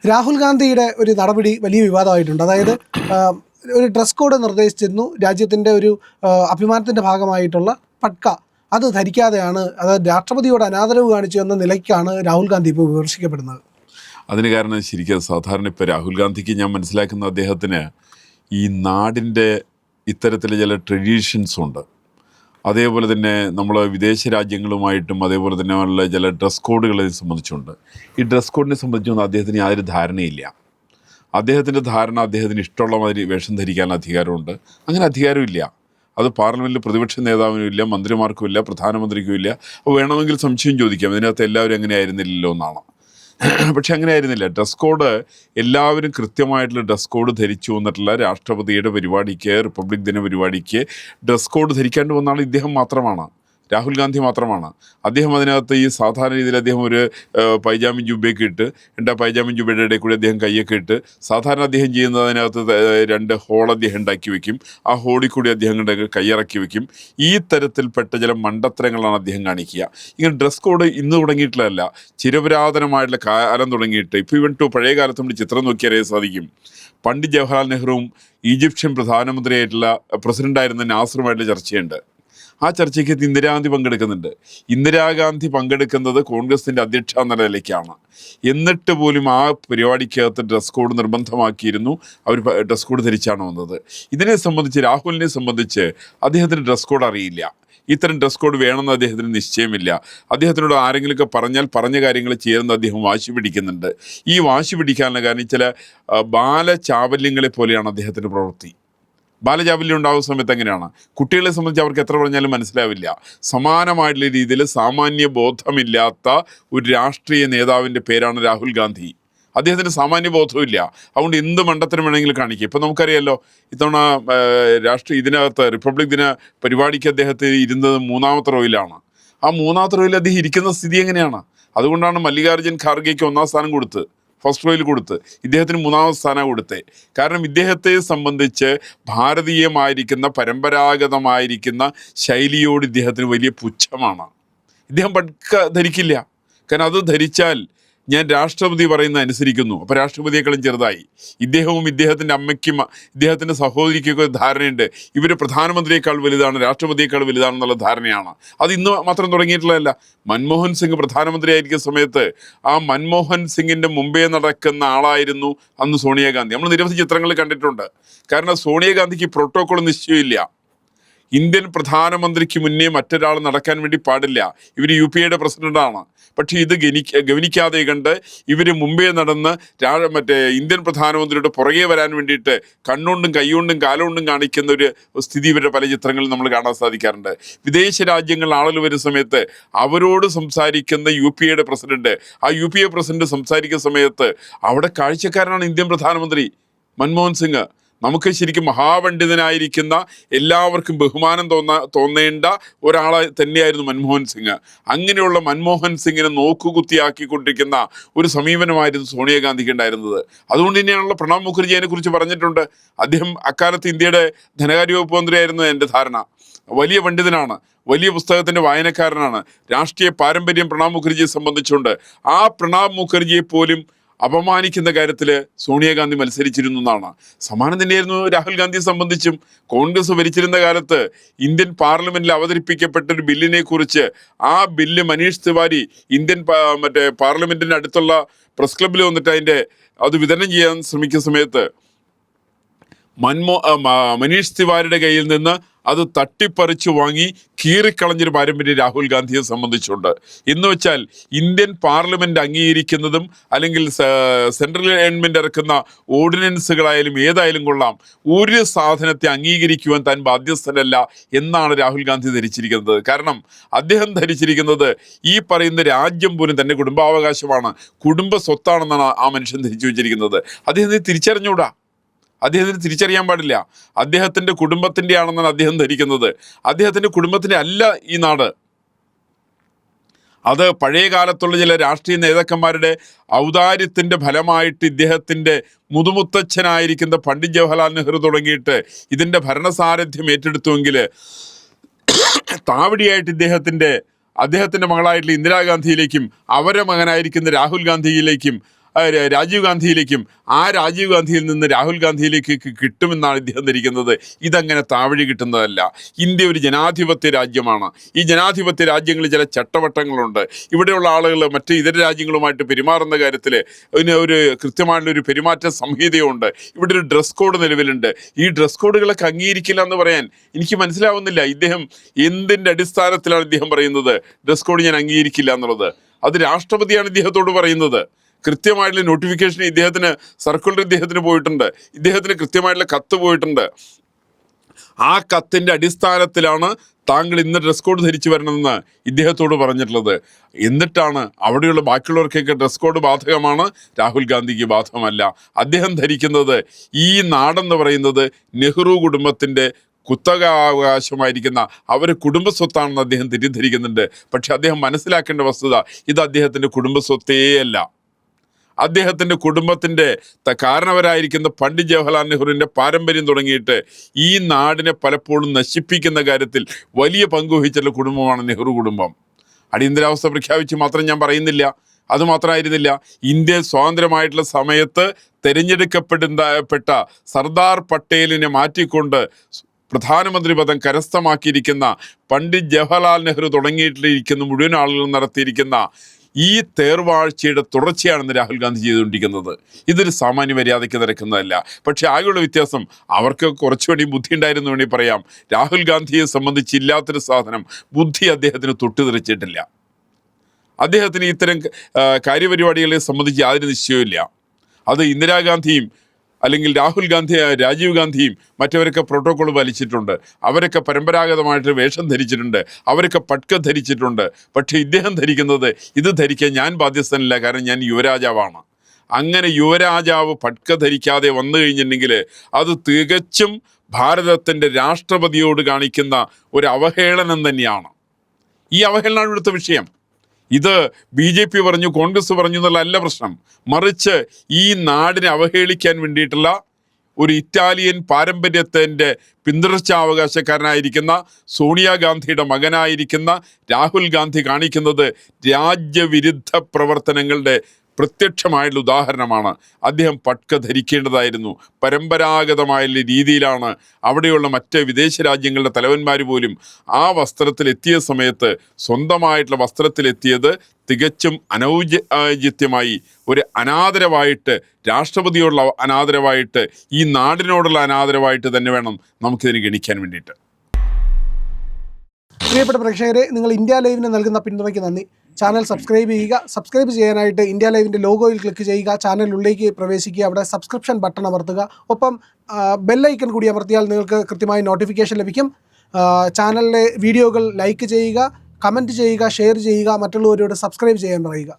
രാഹുൽ ഗാന്ധിയുടെ ഒരു നടപടി വലിയ വിവാദമായിട്ടുണ്ട്. അതായത് ഒരു ഡ്രസ് കോഡ് നിർദ്ദേശിച്ചിരുന്നു. രാജ്യത്തിൻ്റെ ഒരു അഭിമാനത്തിൻ്റെ ഭാഗമായിട്ടുള്ള പട്ക അത് ധരിക്കാതെയാണ്, അതായത് രാഷ്ട്രപതിയോട് അനാദരവ് കാണിച്ചു എന്ന നിലയ്ക്കാണ് രാഹുൽ ഗാന്ധി ഇപ്പോൾ വിമർശിക്കപ്പെടുന്നത്. അതിന് കാരണം ശരിക്കും സാധാരണ ഇപ്പോൾ രാഹുൽ ഗാന്ധിക്ക് ഞാൻ മനസ്സിലാക്കുന്ന അദ്ദേഹത്തിന് ഈ നാടിൻ്റെ ഇത്തരത്തിലെ ചില ട്രഡീഷൻസ് ഉണ്ട്. അതേപോലെ തന്നെ നമ്മൾ വിദേശ രാജ്യങ്ങളുമായിട്ടും അതേപോലെ തന്നെ ഉള്ള ചില ഡ്രസ് കോഡുകളെ സംബന്ധിച്ചുണ്ട്. ഈ ഡ്രസ് കോഡിനെ സംബന്ധിച്ചൊന്നും അദ്ദേഹത്തിന് യാതൊരു ധാരണയില്ല. അദ്ദേഹത്തിൻ്റെ ധാരണ അദ്ദേഹത്തിന് ഇഷ്ടമുള്ള മാതിരി വേഷം ധരിക്കാൻ അധികാരമുണ്ട്. അങ്ങനെ അധികാരമില്ല. അത് പാർലമെൻറ്റിൽ പ്രതിപക്ഷ നേതാവിനും ഇല്ല, മന്ത്രിമാർക്കും ഇല്ല, പ്രധാനമന്ത്രിക്കും ഇല്ല. അപ്പോൾ വേണമെങ്കിൽ സംശയം ചോദിക്കാം, ഇതിനകത്ത് എല്ലാവരും അങ്ങനെ ആയിരുന്നില്ലല്ലോ എന്നാണ്. പക്ഷെ അങ്ങനെ ആയിരുന്നില്ല. ഡ്രസ് കോഡ് എല്ലാവരും കൃത്യമായിട്ടുള്ള ഡ്രസ് കോഡ് ധരിച്ചു വന്നിട്ടുള്ള രാഷ്ട്രപതിയുടെ പരിപാടിക്ക്, റിപ്പബ്ലിക് ദിന പരിപാടിക്ക് ഡ്രസ് കോഡ് ധരിക്കാണ്ട് വന്ന ആൾ ഇദ്ദേഹം മാത്രമാണ്, രാഹുൽ ഗാന്ധി മാത്രമാണ്. അദ്ദേഹം അതിനകത്ത് ഈ സാധാരണ രീതിയിൽ അദ്ദേഹം ഒരു പൈജാമി ജുബയൊക്കെ ഇട്ട്, എൻ്റെ പൈജാമി ജുബയുടെ ഇടയിൽ കൂടി അദ്ദേഹം കയ്യൊക്കെ ഇട്ട്, സാധാരണ അദ്ദേഹം ചെയ്യുന്നത് അതിനകത്ത് 2 ഹോൾ അദ്ദേഹം ഉണ്ടാക്കി വെക്കും. ആ ഹോളിൽ കൂടി അദ്ദേഹം കയ്യിറക്കി വെക്കും. ഈ തരത്തിൽപ്പെട്ട ചില മണ്ടത്തരങ്ങളാണ് അദ്ദേഹം കാണിക്കുക. ഇങ്ങനെ ഡ്രസ് കോഡ് ഇന്ന് തുടങ്ങിയിട്ടുള്ളതല്ല, ചിരപുരാതനമായിട്ടുള്ള കാലം തുടങ്ങിയിട്ട് ഇപ്പോൾ ഇവൻ പഴയ കാലത്ത് നമ്മൾ ചിത്രം നോക്കിയറിയാൻ സാധിക്കും. പണ്ഡിറ്റ് ജവഹർലാൽ നെഹ്റുവും ഈജിപ്ഷ്യൻ പ്രധാനമന്ത്രിയായിട്ടുള്ള പ്രസിഡൻ്റായിരുന്ന നാസറുമായിട്ടുള്ള ചർച്ചയുണ്ട്. ആ ചർച്ചയ്ക്ക് ഇന്ദിരാഗാന്ധി പങ്കെടുക്കുന്നുണ്ട്. ഇന്ദിരാഗാന്ധി പങ്കെടുക്കുന്നത് കോൺഗ്രസിൻ്റെ അധ്യക്ഷ എന്ന നിലയ്ക്കാണ്. എന്നിട്ട് പോലും ആ പരിപാടിക്കകത്ത് ഡ്രസ് കോഡ് നിർബന്ധമാക്കിയിരുന്നു. അവർ ഡ്രസ് കോഡ് ധരിച്ചാണ് വന്നത്. ഇതിനെ സംബന്ധിച്ച്, രാഹുലിനെ സംബന്ധിച്ച് അദ്ദേഹത്തിന് ഡ്രസ് കോഡ് അറിയില്ല. ഇത്തരം ഡ്രസ് കോഡ് വേണമെന്ന് അദ്ദേഹത്തിന് നിശ്ചയമില്ല. അദ്ദേഹത്തിനോട് ആരെങ്കിലുമൊക്കെ പറഞ്ഞാൽ പറഞ്ഞ കാര്യങ്ങൾ ചെയ്യുന്ന അദ്ദേഹം വാശി പിടിക്കുന്നുണ്ട്. ഈ വാശി പിടിക്കാനുള്ള കാരണം ചില ബാലചാബല്യങ്ങളെ പോലെയാണ് അദ്ദേഹത്തിൻ്റെ പ്രവൃത്തി. ബാലചാബല്യം ഉണ്ടാകുന്ന സമയത്ത് എങ്ങനെയാണ്, കുട്ടികളെ സംബന്ധിച്ച് അവർക്ക് എത്ര പറഞ്ഞാലും മനസ്സിലാവില്ല. സമാനമായിട്ടുള്ള രീതിയിൽ സാമാന്യ ബോധമില്ലാത്ത ഒരു രാഷ്ട്രീയ നേതാവിൻ്റെ പേരാണ് രാഹുൽ ഗാന്ധി. അദ്ദേഹത്തിന് സാമാന്യ ബോധമില്ല. അതുകൊണ്ട് എന്ത് മണ്ടത്തരം വേണമെങ്കിലും കാണിക്കും. ഇപ്പം നമുക്കറിയാമല്ലോ, ഇത്തവണ ഇതിനകത്ത് റിപ്പബ്ലിക് ദിന പരിപാടിക്ക് അദ്ദേഹത്തെ ഇരുന്നത് 3ാമത്തെ റോയിലാണ്. ആ 3ാമത്തെ റോയിൽ അദ്ദേഹം ഇരിക്കുന്ന സ്ഥിതി എങ്ങനെയാണ്? അതുകൊണ്ടാണ് മല്ലികാർജ്ജുൻ ഖാർഗെക്ക് 1ാം സ്ഥാനം കൊടുത്ത്, ഫസ്റ്റ് റോയിൽ കൊടുത്ത്, ഇദ്ദേഹത്തിന് 3ാമത്തെ സ്ഥാനം കൊടുത്തേ. കാരണം ഇദ്ദേഹത്തെ സംബന്ധിച്ച് ഭാരതീയമായിരിക്കുന്ന പരമ്പരാഗതമായിരിക്കുന്ന ശൈലിയോട് ഇദ്ദേഹത്തിന് വലിയ പുച്ഛമാണ്. ഇദ്ദേഹം ധരിക്കില്ല. കാരണം അത് ധരിച്ചാൽ ഞാൻ രാഷ്ട്രപതി പറയുന്നത് അനുസരിക്കുന്നു. അപ്പോൾ രാഷ്ട്രപതിയെക്കാളും ചെറുതായി. ഇദ്ദേഹവും ഇദ്ദേഹത്തിൻ്റെ അമ്മയ്ക്കും ഇദ്ദേഹത്തിൻ്റെ സഹോദരിക്കൊക്കെ ധാരണയുണ്ട്, ഇവർ പ്രധാനമന്ത്രിയേക്കാൾ വലുതാണ്, രാഷ്ട്രപതിയേക്കാൾ വലുതാണെന്നുള്ള ധാരണയാണ്. അത് ഇന്ന് മാത്രം തുടങ്ങിയിട്ടുള്ളതല്ല. മൻമോഹൻ സിംഗ് പ്രധാനമന്ത്രി ആയിരിക്കുന്ന സമയത്ത് ആ മൻമോഹൻ സിംഗിൻ്റെ മുമ്പേ നടക്കുന്ന ആളായിരുന്നു അന്ന് സോണിയാഗാന്ധി. നമ്മൾ നിരവധി ചിത്രങ്ങൾ കണ്ടിട്ടുണ്ട്. കാരണം സോണിയാഗാന്ധിക്ക് പ്രോട്ടോകോൾ നിശ്ചയമില്ല. ഇന്ത്യൻ പ്രധാനമന്ത്രിക്ക് മുന്നേ മറ്റൊരാൾ നടക്കാൻ വേണ്ടി പാടില്ല. ഇവർ UPAയുടെ പ്രസിഡന്റാണ്. പക്ഷേ ഇത് ഗവനിക്കാതെ കണ്ട് ഇവർ മുമ്പേ നടന്ന് ഇന്ത്യൻ പ്രധാനമന്ത്രിയുടെ പുറകെ വരാൻ വേണ്ടിയിട്ട് കണ്ണുകൊണ്ടും കൈകൊണ്ടും കാലുകൊണ്ടും കാണിക്കുന്ന ഒരു സ്ഥിതി ഇവരുടെ പല ചിത്രങ്ങളിൽ നമ്മൾ കാണാൻ സാധിക്കാറുണ്ട്. വിദേശ രാജ്യങ്ങളിൽ ആളുകൾ വരുന്ന സമയത്ത് അവരോട് സംസാരിക്കുന്ന UPAയുടെ പ്രസിഡന്റ്, ആ UPA പ്രസിഡന്റ് സംസാരിക്കുന്ന സമയത്ത് അവിടെ കാഴ്ചക്കാരനാണ് ഇന്ത്യൻ പ്രധാനമന്ത്രി മൻമോഹൻ സിംഗ്. നമുക്ക് ശരിക്കും മഹാപണ്ഡിതനായിരിക്കുന്ന, എല്ലാവർക്കും ബഹുമാനം തോന്നേണ്ട ഒരാളെ തന്നെയായിരുന്നു മൻമോഹൻ സിംഗ്. അങ്ങനെയുള്ള മൻമോഹൻ സിംഗിനെ നോക്കുകുത്തിയാക്കിക്കൊണ്ടിരിക്കുന്ന ഒരു സമീപനമായിരുന്നു സോണിയാഗാന്ധിക്ക് ഉണ്ടായിരുന്നത്. അതുകൊണ്ട് തന്നെയാണല്ലോ പ്രണബ് മുഖർജിയെ കുറിച്ച് പറഞ്ഞിട്ടുണ്ട്. അദ്ദേഹം അക്കാലത്ത് ഇന്ത്യയുടെ ധനകാര്യ വകുപ്പ് മന്ത്രിയായിരുന്നു എൻ്റെ ധാരണ. വലിയ പണ്ഡിതനാണ്, വലിയ പുസ്തകത്തിൻ്റെ വായനക്കാരനാണ്. രാഷ്ട്രീയ പാരമ്പര്യം പ്രണബ് മുഖർജിയെ സംബന്ധിച്ചുണ്ട്. ആ പ്രണബ് മുഖർജിയെ പോലും അപമാനിക്കുന്ന കാര്യത്തിൽ സോണിയാഗാന്ധി മത്സരിച്ചിരുന്നു എന്നാണ്. സമാനം തന്നെയായിരുന്നു രാഹുൽ ഗാന്ധിയെ സംബന്ധിച്ചും. കോൺഗ്രസ് ഭരിച്ചിരുന്ന കാലത്ത് ഇന്ത്യൻ പാർലമെന്റിൽ അവതരിപ്പിക്കപ്പെട്ട ഒരു ബില്ലിനെ കുറിച്ച്, ആ ബില്ല് മനീഷ് തിവാരി ഇന്ത്യൻ പാർലമെന്റിന്റെ അടുത്തുള്ള പ്രസ് ക്ലബിൽ വന്നിട്ട് അത് വിതരണം ചെയ്യാൻ ശ്രമിക്കുന്ന സമയത്ത് മനീഷ് തിവാരിയുടെ കയ്യിൽ നിന്ന് അത് തട്ടിപ്പറിച്ചു വാങ്ങി കീറിക്കളഞ്ഞൊരു പാരമ്പര്യം രാഹുൽ ഗാന്ധിയെ സംബന്ധിച്ചുണ്ട്. എന്ന് വെച്ചാൽ ഇന്ത്യൻ പാർലമെന്റ് അംഗീകരിക്കുന്നതും അല്ലെങ്കിൽ സെൻട്രൽ ഗവൺമെന്റ് ഇറക്കുന്ന ഓർഡിനൻസുകളായാലും ഏതായാലും കൊള്ളാം, ഒരു സാധനത്തെ അംഗീകരിക്കുവാൻ താൻ ബാധ്യസ്ഥനല്ല എന്നാണ് രാഹുൽ ഗാന്ധി ധരിച്ചിരിക്കുന്നത്. കാരണം അദ്ദേഹം ധരിച്ചിരിക്കുന്നത് ഈ പറയുന്ന രാജ്യം പോലും തൻ്റെ കുടുംബാവകാശമാണ്, കുടുംബ സ്വത്താണെന്നാണ് ആ മനുഷ്യൻ ധരിച്ചു വെച്ചിരിക്കുന്നത്. അദ്ദേഹത്തെ തിരിച്ചറിഞ്ഞൂടാ. അദ്ദേഹത്തിന് തിരിച്ചറിയാൻ പാടില്ല. അദ്ദേഹത്തിൻ്റെ കുടുംബത്തിൻ്റെ ആണെന്നാണ് അദ്ദേഹം ധരിക്കുന്നത്. അദ്ദേഹത്തിൻ്റെ കുടുംബത്തിൻ്റെ അല്ല ഈ നാട്. അത് പഴയ കാലത്തുള്ള ചില രാഷ്ട്രീയ നേതാക്കന്മാരുടെ ഔദാര്യത്തിൻ്റെ ഫലമായിട്ട് ഇദ്ദേഹത്തിൻ്റെ മുതുമുത്തച്ഛനായിരിക്കുന്ന പണ്ഡിറ്റ് ജവഹർലാൽ നെഹ്റു തുടങ്ങിയിട്ട് ഇതിൻ്റെ ഭരണസാരഥ്യം ഏറ്റെടുത്തുവെങ്കിൽ താവടിയായിട്ട് അദ്ദേഹത്തിൻ്റെ മകളായിട്ടുള്ള ഇന്ദിരാഗാന്ധിയിലേക്കും അവരുടെ മകനായിരിക്കുന്ന രാഹുൽ ഗാന്ധിയിലേക്കും രാജീവ് ഗാന്ധിയിലേക്കും ആ രാജീവ് ഗാന്ധിയിൽ നിന്ന് രാഹുൽ ഗാന്ധിയിലേക്ക് കിട്ടുമെന്നാണ് ഇദ്ദേഹം ധരിക്കുന്നത്. ഇതങ്ങനെ താവഴി കിട്ടുന്നതല്ല. ഇന്ത്യ ഒരു ജനാധിപത്യ രാജ്യമാണ്. ഈ ജനാധിപത്യ രാജ്യങ്ങളിൽ ചില ചട്ടവട്ടങ്ങളുണ്ട്. ഇവിടെയുള്ള ആളുകൾ മറ്റ് ഇതര രാജ്യങ്ങളുമായിട്ട് പെരുമാറുന്ന കാര്യത്തിൽ ഒരു കൃത്യമായിട്ടുള്ളൊരു പെരുമാറ്റ സംഹിതയുണ്ട്. ഇവിടെ ഒരു ഡ്രസ് കോഡ് നിലവിലുണ്ട്. ഈ ഡ്രസ് കോഡുകളൊക്കെ അംഗീകരിക്കില്ല എന്ന് പറയാൻ എനിക്ക് മനസ്സിലാവുന്നില്ല. ഇദ്ദേഹം എന്തിൻ്റെ അടിസ്ഥാനത്തിലാണ് ഇദ്ദേഹം പറയുന്നത് ഡ്രസ് കോഡ് ഞാൻ അംഗീകരിക്കില്ല എന്നുള്ളത്? അത് രാഷ്ട്രപതിയാണ് ഇദ്ദേഹത്തോട് പറയുന്നത്. കൃത്യമായിട്ടുള്ള നോട്ടിഫിക്കേഷൻ ഇദ്ദേഹത്തിന്, സർക്കുലർ ഇദ്ദേഹത്തിന് പോയിട്ടുണ്ട്, ഇദ്ദേഹത്തിന് കൃത്യമായിട്ടുള്ള കത്ത് പോയിട്ടുണ്ട്. ആ കത്തിൻ്റെ അടിസ്ഥാനത്തിലാണ് താങ്കൾ ഇന്ന് ഡ്രസ് കോഡ് ധരിച്ചു വരണമെന്ന് ഇദ്ദേഹത്തോട് പറഞ്ഞിട്ടുള്ളത്. എന്നിട്ടാണ് അവിടെയുള്ള ബാക്കിയുള്ളവർക്കൊക്കെ ഡ്രസ് കോഡ് ബാധകമാണ്, രാഹുൽ ഗാന്ധിക്ക് ബാധകമല്ല. അദ്ദേഹം ധരിക്കുന്നത് ഈ നാടെന്ന് പറയുന്നത് നെഹ്റു കുടുംബത്തിൻ്റെ കുത്തകാവകാശമായിരിക്കുന്ന അവർ കുടുംബസ്വത്താണെന്ന് അദ്ദേഹം തെറ്റിദ്ധരിക്കുന്നുണ്ട്. പക്ഷെ അദ്ദേഹം മനസ്സിലാക്കേണ്ട വസ്തുത ഇത് അദ്ദേഹത്തിൻ്റെ കുടുംബസ്വത്തേയല്ല. അദ്ദേഹത്തിൻ്റെ കുടുംബത്തിൻ്റെ കാരണവരായിരിക്കുന്ന പണ്ഡിറ്റ് ജവഹർലാൽ നെഹ്റുവിൻ്റെ പാരമ്പര്യം തുടങ്ങിയിട്ട് ഈ നാടിനെ പലപ്പോഴും നശിപ്പിക്കുന്ന കാര്യത്തിൽ വലിയ പങ്കുവഹിച്ചുള്ള കുടുംബമാണ് നെഹ്റു കുടുംബം. അടിയന്തരാവസ്ഥ പ്രഖ്യാപിച്ച് മാത്രം ഞാൻ പറയുന്നില്ല. അതുമാത്രമായിരുന്നില്ല, ഇന്ത്യ സ്വാതന്ത്ര്യമായിട്ടുള്ള സമയത്ത് തിരഞ്ഞെടുക്കപ്പെട്ട സർദാർ പട്ടേലിനെ മാറ്റിക്കൊണ്ട് പ്രധാനമന്ത്രി പദം കരസ്ഥമാക്കിയിരിക്കുന്ന പണ്ഡിറ്റ് ജവഹർലാൽ നെഹ്റു തുടങ്ങിയിട്ടിരിക്കുന്ന മുഴുവൻ ആളുകളും നടത്തിയിരിക്കുന്ന ഈ തേർവാഴ്ചയുടെ തുടർച്ചയാണെന്ന് രാഹുൽ ഗാന്ധി ചെയ്തുകൊണ്ടിരിക്കുന്നത്. ഇതൊരു സാമാന്യ മര്യാദയ്ക്ക് നിരക്കുന്നതല്ല. പക്ഷേ ആകെയുള്ള വ്യത്യാസം അവർക്ക് കുറച്ചുകൂടി ബുദ്ധി ഉണ്ടായിരുന്നു വേണമെങ്കിൽ പറയാം. രാഹുൽ ഗാന്ധിയെ സംബന്ധിച്ചില്ലാത്തൊരു സാധനം ബുദ്ധി അദ്ദേഹത്തിന് തൊട്ടുതെറിച്ചിട്ടില്ല. അദ്ദേഹത്തിന് ഇത്തരം കാര്യപരിപാടികളെ സംബന്ധിച്ച് യാതൊരു നിശ്ചയമില്ല. അത് ഇന്ദിരാഗാന്ധിയും അല്ലെങ്കിൽ രാജീവ് ഗാന്ധിയും മറ്റവരൊക്കെ പ്രോട്ടോകോൾ പാലിച്ചിട്ടുണ്ട്. അവരൊക്കെ പരമ്പരാഗതമായിട്ട് വേഷം ധരിച്ചിട്ടുണ്ട്. അവരൊക്കെ പട്ക ധരിച്ചിട്ടുണ്ട്. പക്ഷേ ഇദ്ദേഹം ധരിക്കുന്നത് ഇത് ധരിക്കാൻ ഞാൻ ബാധ്യസ്ഥനല്ല, കാരണം ഞാൻ യുവരാജാവാണ്. അങ്ങനെ യുവരാജാവ് പട്ക ധരിക്കാതെ വന്നു കഴിഞ്ഞിട്ടുണ്ടെങ്കിൽ അത് തികച്ചും ഭാരതത്തിൻ്റെ രാഷ്ട്രപതിയോട് കാണിക്കുന്ന ഒരു അവഹേളനം തന്നെയാണ്. ഈ അവഹേളനമാണ് ഇവിടുത്തെ വിഷയം. ഇത് BJP പറഞ്ഞു, കോൺഗ്രസ് പറഞ്ഞു എന്നുള്ളതല്ല പ്രശ്നം. മറിച്ച് ഈ നാടിനെ അവഹേളിക്കാൻ വേണ്ടിയിട്ടുള്ള ഒരു ഇറ്റാലിയൻ പാരമ്പര്യത്തിൻ്റെ പിന്തുടർച്ചാവകാശക്കാരനായിരിക്കുന്ന സോണിയാഗാന്ധിയുടെ മകനായിരിക്കുന്ന രാഹുൽ ഗാന്ധി കാണിക്കുന്നത് രാജ്യവിരുദ്ധ പ്രവർത്തനങ്ങളുടെ പ്രത്യക്ഷമായുള്ള ഉദാഹരണമാണ്. അദ്ദേഹം പട്ക ധരിക്കേണ്ടതായിരുന്നു. പരമ്പരാഗതമായ രീതിയിലാണ് അവിടെയുള്ള മറ്റ് വിദേശ രാജ്യങ്ങളുടെ തലവന്മാർ പോലും ആ വസ്ത്രത്തിലെത്തിയ സമയത്ത് സ്വന്തമായിട്ടുള്ള വസ്ത്രത്തിലെത്തിയത് തികച്ചും അനൗചിത്യമായി, ഒരു അനാദരവായിട്ട്, രാഷ്ട്രപതിയോടുള്ള അനാദരവായിട്ട്, ഈ നാടിനോടുള്ള അനാദരവായിട്ട് തന്നെ വേണം നമുക്കിതിന് ഗണിക്കാൻ വേണ്ടിയിട്ട്. പ്രിയപ്പെട്ട പ്രേക്ഷകരെ, നിങ്ങൾ ഇന്ത്യ ലൈവിന് നൽകുന്ന പിന്തുണയ്ക്ക് നന്ദി. ചാനൽ സബ്സ്ക്രൈബ് ചെയ്യുക. സബ്സ്ക്രൈബ് ചെയ്യാനായിട്ട് ഇന്ത്യ ലൈവിൻ്റെ ലോഗോയിൽ ക്ലിക്ക് ചെയ്യുക. ചാനലിനുള്ളിലേക്ക് പ്രവേശിക്കുക. അവിടെ സബ്സ്ക്രിപ്ഷൻ ബട്ടൺ അമർത്തുക. ഒപ്പം ബെല്ലൈക്കൺ കൂടി അമർത്തിയാൽ നിങ്ങൾക്ക് കൃത്യമായി നോട്ടിഫിക്കേഷൻ ലഭിക്കും. ചാനലിലെ വീഡിയോകൾ ലൈക്ക് ചെയ്യുക, കമൻറ്റ് ചെയ്യുക, ഷെയർ ചെയ്യുക, മറ്റുള്ളവരോട് സബ്സ്ക്രൈബ് ചെയ്യാൻ പറയുക.